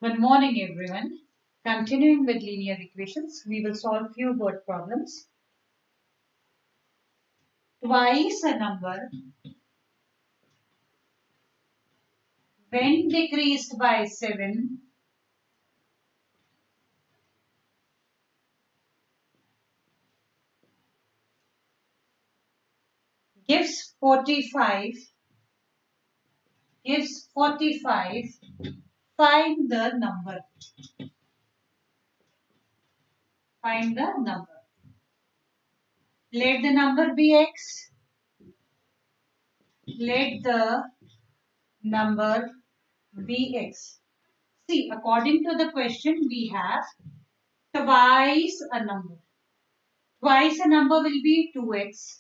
Good morning, everyone. Continuing with linear equations, we will solve few word problems. Twice a number when decreased by 7 gives 45. Gives 45. Find the number. Find the number. Let the number be x. Let the number be x. See, according to the question, we have twice a number. Twice a number will be 2x.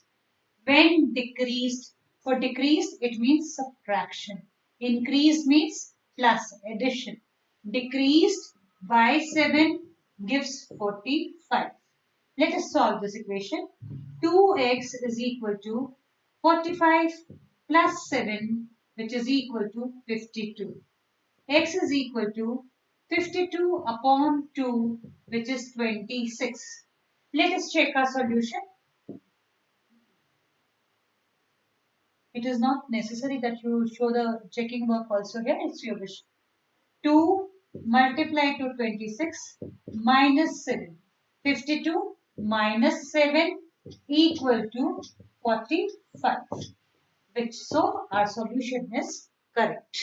When decreased, for decreased it means subtraction. Increased means plus, addition. Decreased by 7 gives 45. Let us solve this equation. 2x is equal to 45 plus 7, which is equal to 52. X is equal to 52 upon 2, which is 26. Let us check our solution. It is not necessary that you show the checking work also here. It's your wish. 2 multiplied to 26 minus 7. 52 minus 7 equal to 45. Which so our solution is correct.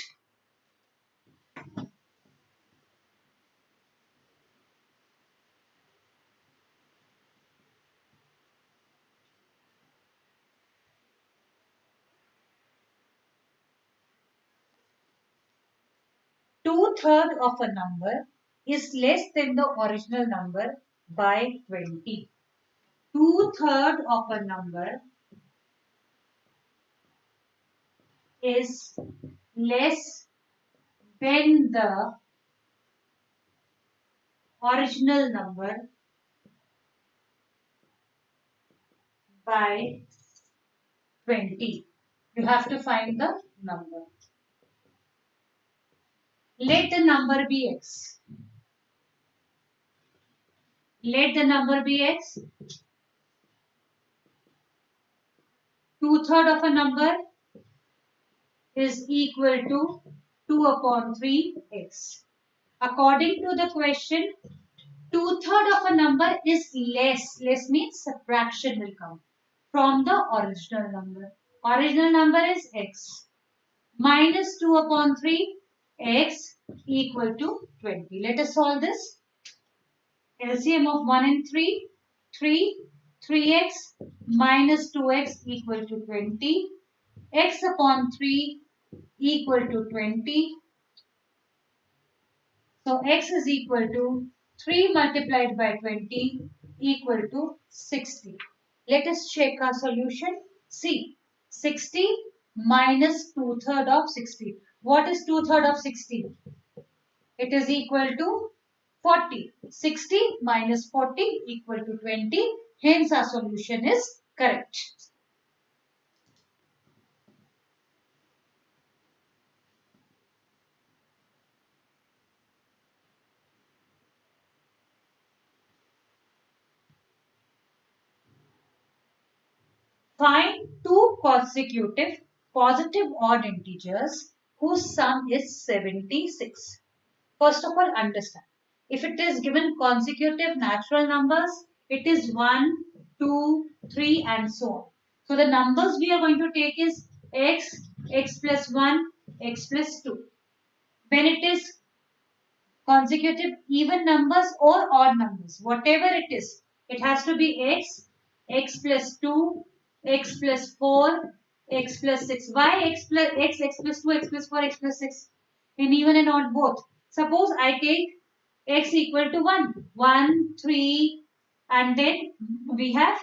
Two-thirds of a number is less than the original number by 20. Two-thirds of a number is less than the original number by 20. You have to find the number. Let the number be x. Let the number be x. Two-thirds of a number is equal to 2 upon 3x. According to the question, two-thirds of a number is less. Less means subtraction will come from the original number. Original number is x. Minus 2 upon 3, x equal to 20. Let us solve this. LCM of 1 and 3, 3x minus 2x equal to 20. X upon 3 equal to 20. So x is equal to 3 multiplied by 20 equal to 60. Let us check our solution. See, 60 minus 2/3 of 60. What is 2/3 of 60? It is equal to 40. 60 minus 40 equal to 20. Hence our solution is correct. Find two consecutive positive odd integers whose sum is 76. First of all, understand. If it is given consecutive natural numbers, it is 1, 2, 3 and so on. So the numbers we are going to take is x, x plus 1, x plus 2. When it is consecutive even numbers or odd numbers, whatever it is, it has to be x, x plus 2, x plus 4, x plus 6. Why x plus x, x plus 2, x plus 4, x plus 6? In even and odd both. Suppose I take x equal to 1, 3, and then we have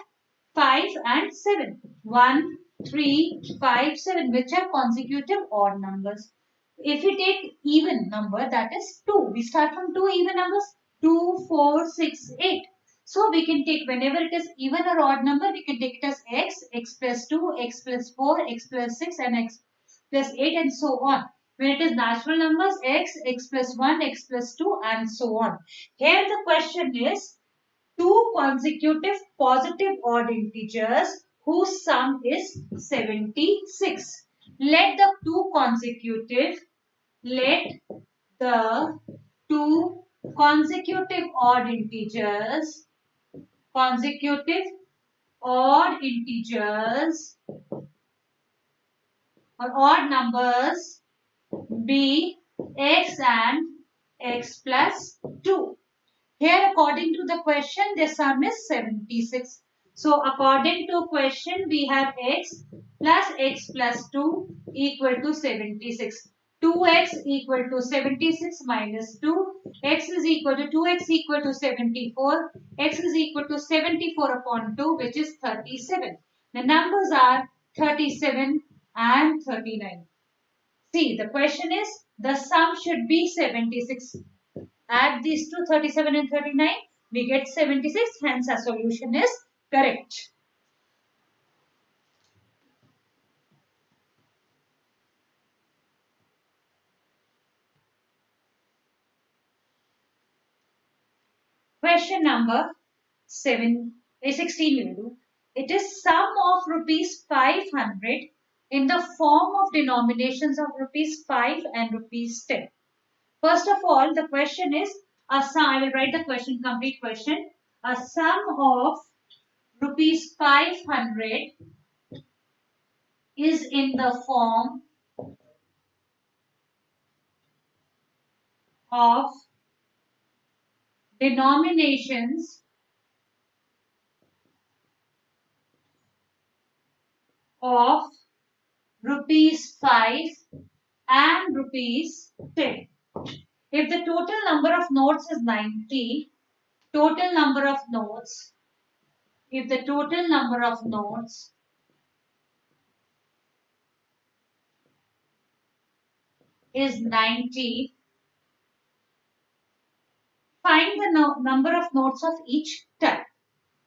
5 and 7. 1, 3, 5, 7, which are consecutive odd numbers. If we take even number, that is 2. We start from 2 even numbers. 2, 4, 6, 8. So we can take whenever it is even or odd number, we can take it as x, x plus 2, x plus 4, x plus 6 and x plus 8 and so on. When it is natural numbers, x, x plus 1, x plus 2 and so on. Here the question is two consecutive positive odd integers whose sum is 76. Let the two consecutive odd integers or odd numbers be x and x plus 2. Here, according to the question, the sum is 76. So, according to question, we have x plus 2 equal to 76. 2x equal to 76 minus 2. X is equal to 2x equal to 74. X is equal to 74 upon 2, which is 37. The numbers are 37 and 39. See, the question is the sum should be 76. Add these two, 37 and 39, we get 76. Hence, our solution is correct. Question number 16 we will do. It is sum of rupees 500 in the form of denominations of rupees 5 and rupees 10. First of all, the question is a sum. I will write the question, complete question. A sum of rupees 500 is in the form of denominations of rupees 5 and rupees 10. If the total number of notes is 90, total number of notes, if the total number of notes is 90, find the number of notes of each type.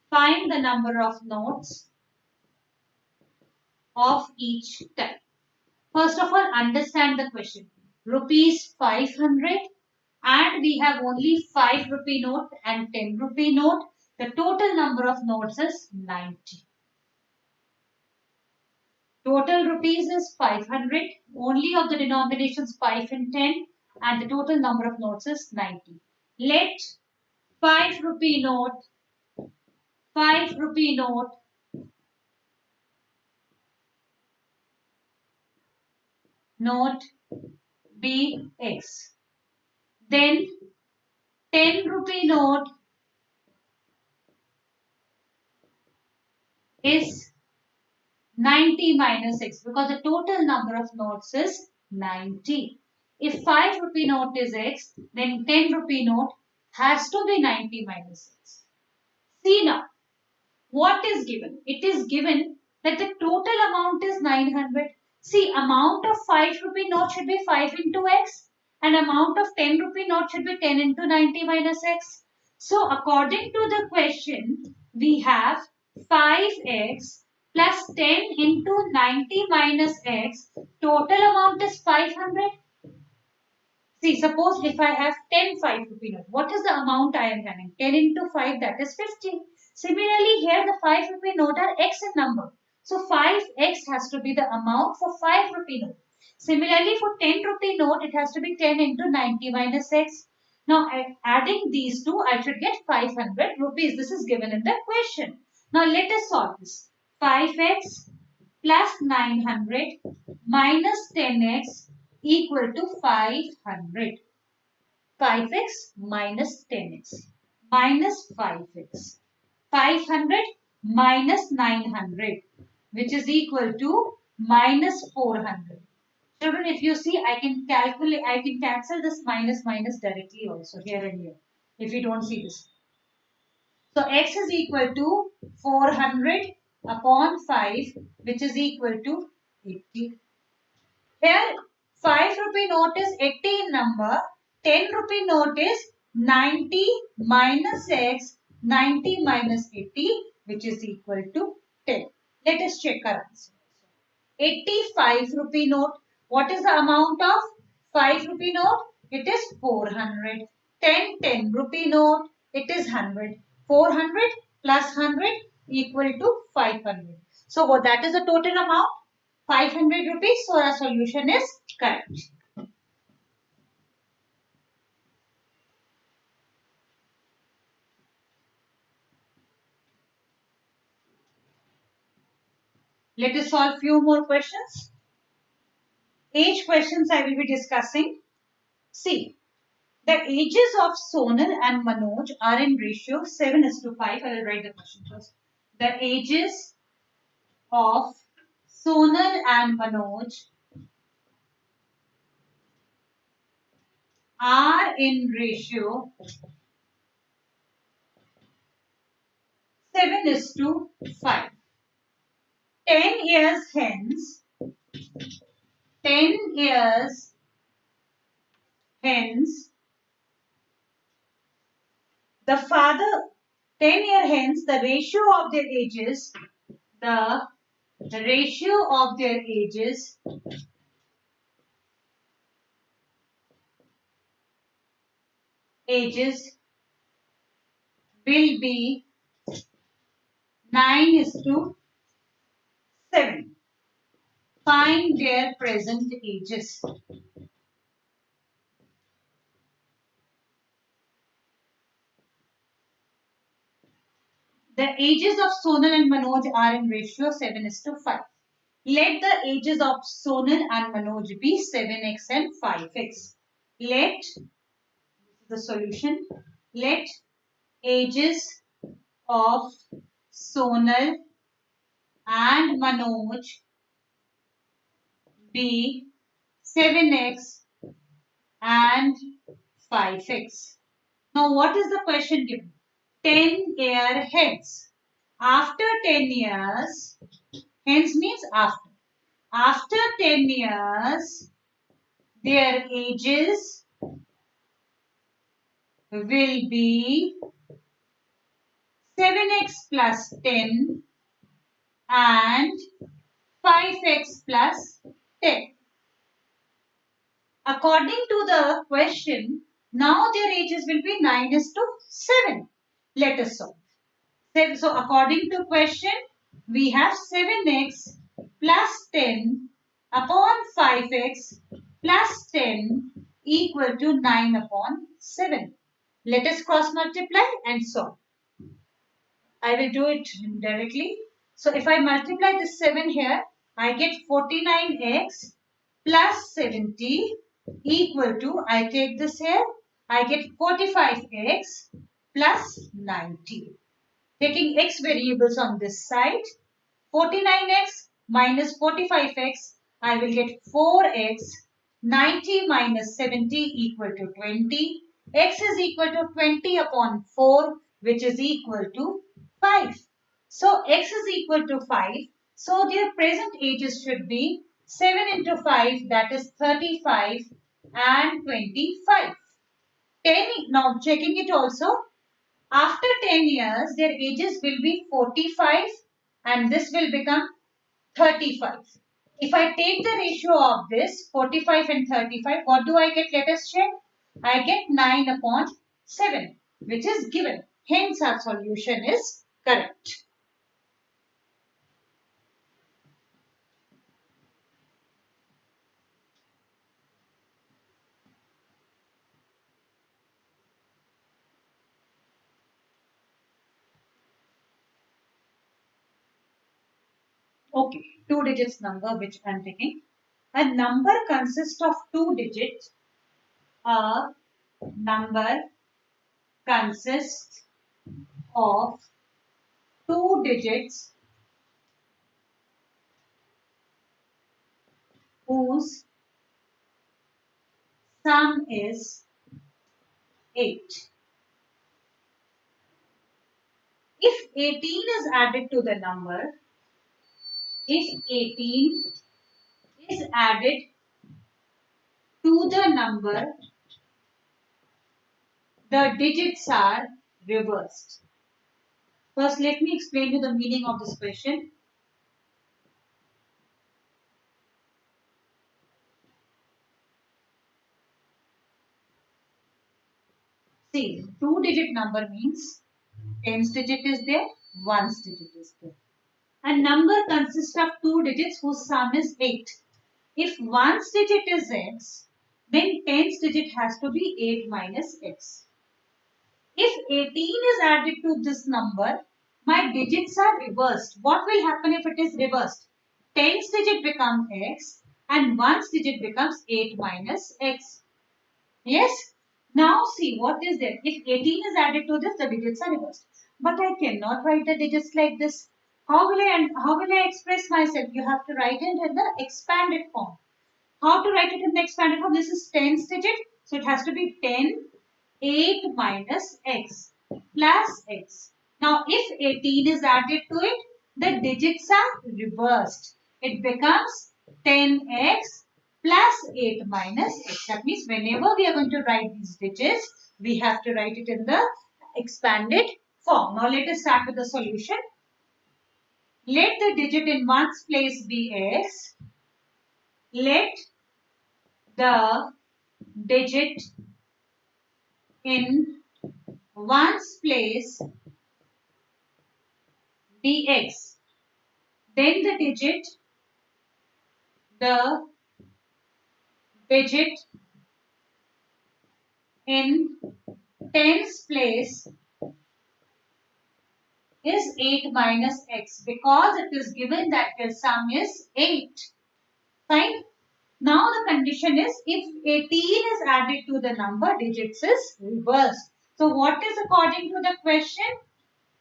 Find the number of notes of each type. First of all, understand the question. Rupees 500 and we have only 5 rupee note and 10 rupee note. The total number of notes is 90. Total rupees is 500, only of the denominations 5 and 10, and the total number of notes is 90. Let 5 rupee note, 5 rupee note be X. Then 10 rupee note is 90 minus X because the total number of notes is 90. If 5 rupee note is X, then 10 rupee note has to be 90 minus X. See now, what is given? It is given that the total amount is 900. See, amount of 5 rupee note should be 5 into X and amount of 10 rupee note should be 10 into 90 minus X. So, according to the question, we have 5x plus 10 into 90 minus x. Total amount is 500. See, suppose if I have 10 5 rupee note, what is the amount I am having? 10 into 5, that is 50. Similarly, here the 5 rupee note are x in number. So, 5x has to be the amount for 5 rupee note. Similarly, for 10 rupee note, it has to be 10 into 90 minus x. Now, adding these two, I should get 500 rupees. This is given in the question. Now, let us solve this. 5x plus 900 minus 10x equal to 500. 5x minus 10x minus 5x. 500 minus 900, which is equal to minus 400. Children, if you see, I can cancel this minus directly also here and here, if you don't see this. So, x is equal to 400 upon 5, which is equal to 80. Here, 5 rupee note is 80 in number, 10 rupee note is 90 minus x, 90 minus 80, which is equal to 10. Let us check our answer. 85 rupee note, what is the amount of 5 rupee note, it is 400. 10 rupee note, it is 100. 400 plus 100 equal to 500. So what that is the total amount? 500 rupees. So our solution is correct. Let us solve few more questions. Age questions I will be discussing. See, the ages of Sonal and Manoj are in ratio 7:5. I will write the question first. The ages of Sonal and Manoj are in ratio 7:5. 10 years hence, 10 years hence, the father, 10 year hence, the ratio of their ages, the ratio of their ages will be 9:7. Find their present ages. The ages of Sonal and Manoj are in ratio 7:5. Let the ages of Sonal and Manoj be 7x and 5x. Let the solution. Let ages of Sonal and Manoj be 7x and 5x. Now what is the question given? 10 year hence. After 10 years, hence means after. After 10 years, their ages will be 7x plus 10 and 5x plus 10. According to the question, now their ages will be 9:7. Let us solve. So according to question, we have 7x plus 10 upon 5x plus 10 equal to 9 upon 7. Let us cross multiply and solve. I will do it directly. So if I multiply this 7 here, I get 49x plus 70 equal to, I take this here, I get 45x plus 90. Taking x variables on this side, 49x minus 45x, I will get 4x, 90 minus 70 equal to 20. X is equal to 20 upon 4, which is equal to 5. So x is equal to 5. So their present ages should be 7 into 5, that is 35 and 25. 10, now checking it also, after 10 years, their ages will be 45 and this will become 35. If I take the ratio of this 45 and 35, what do I get? Let us check. I get 9 upon 7, which is given. Hence, our solution is correct. Okay, 2 digits number which I am taking. A number consists of 2 digits. A number consists of 2 digits whose sum is 8. If 18 is added to the number, if 18 is added to the number, the digits are reversed. First, let me explain you the meaning of this question. See, two-digit number means tens digit is there, ones digit is there. A number consists of two digits whose sum is 8. If ones digit is x, then tens digit has to be 8 minus x. If 18 is added to this number, my digits are reversed. What will happen if it is reversed? Tens digit becomes x and ones digit becomes 8 minus x. Yes? Now see what is there. If 18 is added to this, the digits are reversed. But I cannot write the digits like this. How will I express myself? You have to write it in the expanded form. How to write it in the expanded form? This is tens digit. So it has to be 10, 8 minus x plus x. Now if 18 is added to it, the digits are reversed. It becomes 10x plus 8 minus x. That means whenever we are going to write these digits, we have to write it in the expanded form. Now let us start with the solution. Let the digit in ones place be x. Let the digit in ones place dx. Then the digit in tens place is 8 minus x because it is given that the sum is 8. Fine. Now the condition is if 18 is added to the number, digits is reversed. So what is according to the question?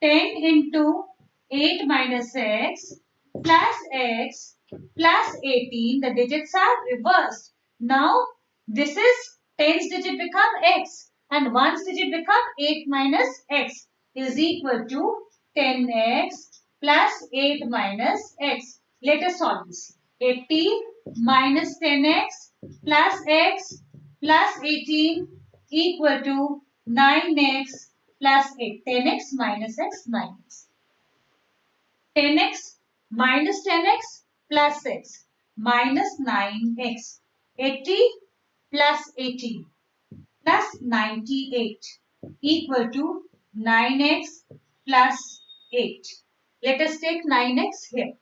10 into 8 minus x plus x plus 18. The digits are reversed. Now this is tens digit become x and ones digit become 8 minus x is equal to 10x plus 8 minus x. Let us solve this. 80 minus 10x plus x plus 18 equal to 9x plus 8. 10x minus x minus 10x minus 10x plus x minus 9x. 80 plus 18 plus 98 equal to 9x plus 8. Let us take 9x here.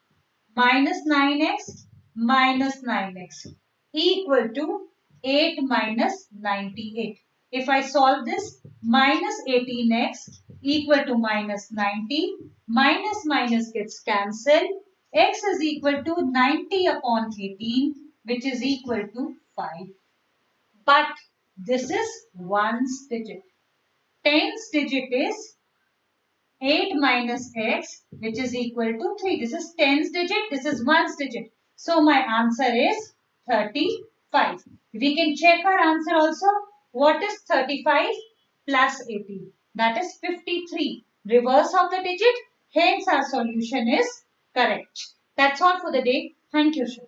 Minus 9x minus 9x equal to 8 minus 98. If I solve this, minus 18x equal to minus 90, minus minus gets cancelled. X is equal to 90 upon 18, which is equal to 5. But this is ones digit. Tens digit is 8 minus x, which is equal to 3. This is tens digit, this is ones digit. So my answer is 35. We can check our answer also. What is 35 plus 18? That is 53. Reverse of the digit. Hence our solution is correct. That's all for the day. Thank you, Shri.